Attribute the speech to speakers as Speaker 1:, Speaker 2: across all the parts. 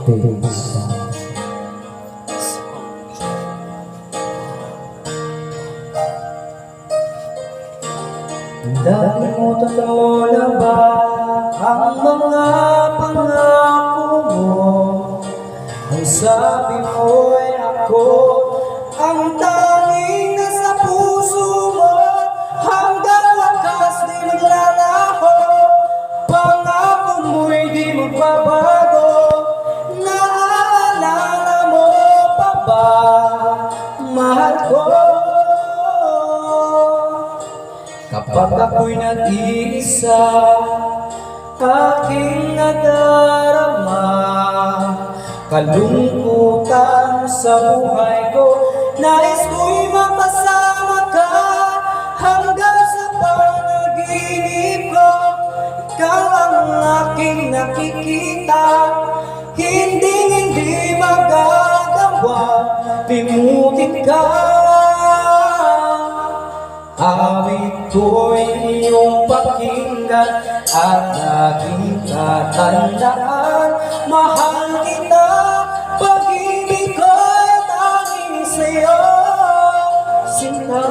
Speaker 1: Nakalimutan mo na ba ang mga pangako mo? Ang sabi mo'y ako ang tanging nasa puso mo. Hanggang wakas di maglalaho, pangako mo'y di magbabago. Naalala mo pa ba, mahal ko? Kapag ako'y nag-iisa, aking nadarama kalungkutan sa buhay ko. Nais ko'y makasama ka hanggang sa panaginip ko. Ikaw ang aking nakikita, hindi magagawa limutin ka. Awit ko'y iyong pakinggan at laging tatandaan. Mahal kita, pag-ibig ko'y tanging sa'yo. Sinta,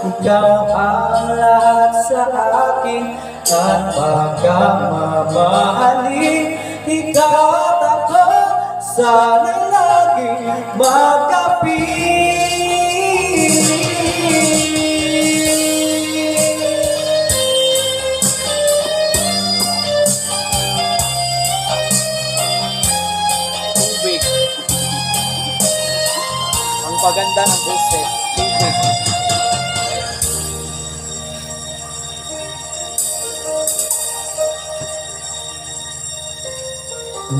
Speaker 1: ikaw ang lahat sa akin, at pagkamamahalin ikaw at ako, sana'y laging magkapiling.
Speaker 2: Ang paganda ng boses, tubig.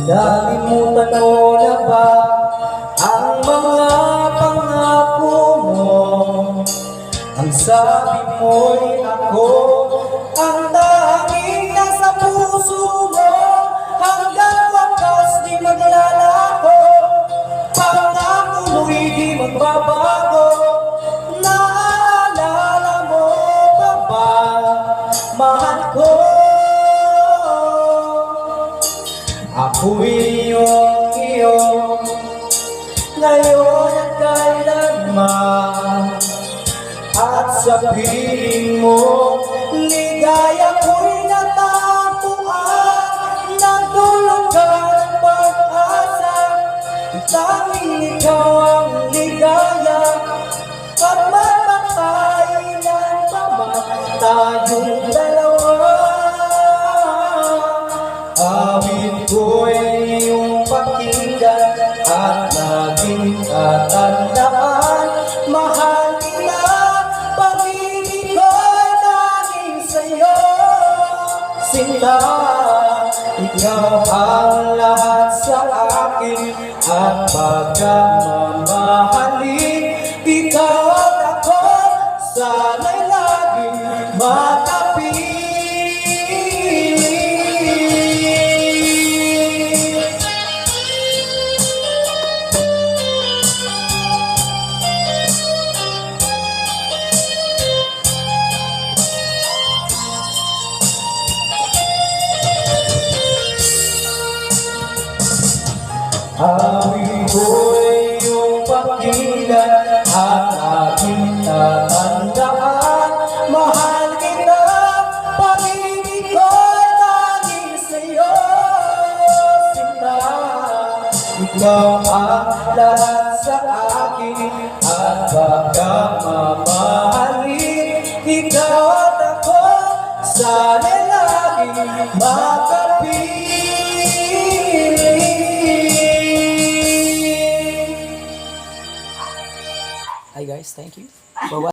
Speaker 1: Nalimutan mo na ba ang mga pangako mo? Ang sabi mo'y ako ang tanging nasa puso mo. Hanggang wakas di maglalaho, pangako mo'y di magbabago. Naalala mo pa ba, mahal ko? Ako'y iyo ngayon at kailanman, at sa piling mo ligaya ko'y natagpuan. Nagdulog ka ng pag-asa, tanging ikaw ang ligaya, at magpapailan pa man tayong dalawa. Awit ko'y iyong pakinggan at laging tatandaan. Mahal kita, pag-ibig ko'y tanging sa'yo. Sinta, ikaw ang lahat sa akin, at pagkamamahalin ikaw at ako, sana'y laging magkapiling. Awit ko'y iyong pakinggan at aking tatandaan. Mahal kita, pag-ibig ko'y tanging sa'yo. Sinta, ikaw ang lahat sa akin, at pagkamamahalin ikaw at ako, sana'y laging magkapiling.
Speaker 2: Hi guys, thank you for watching.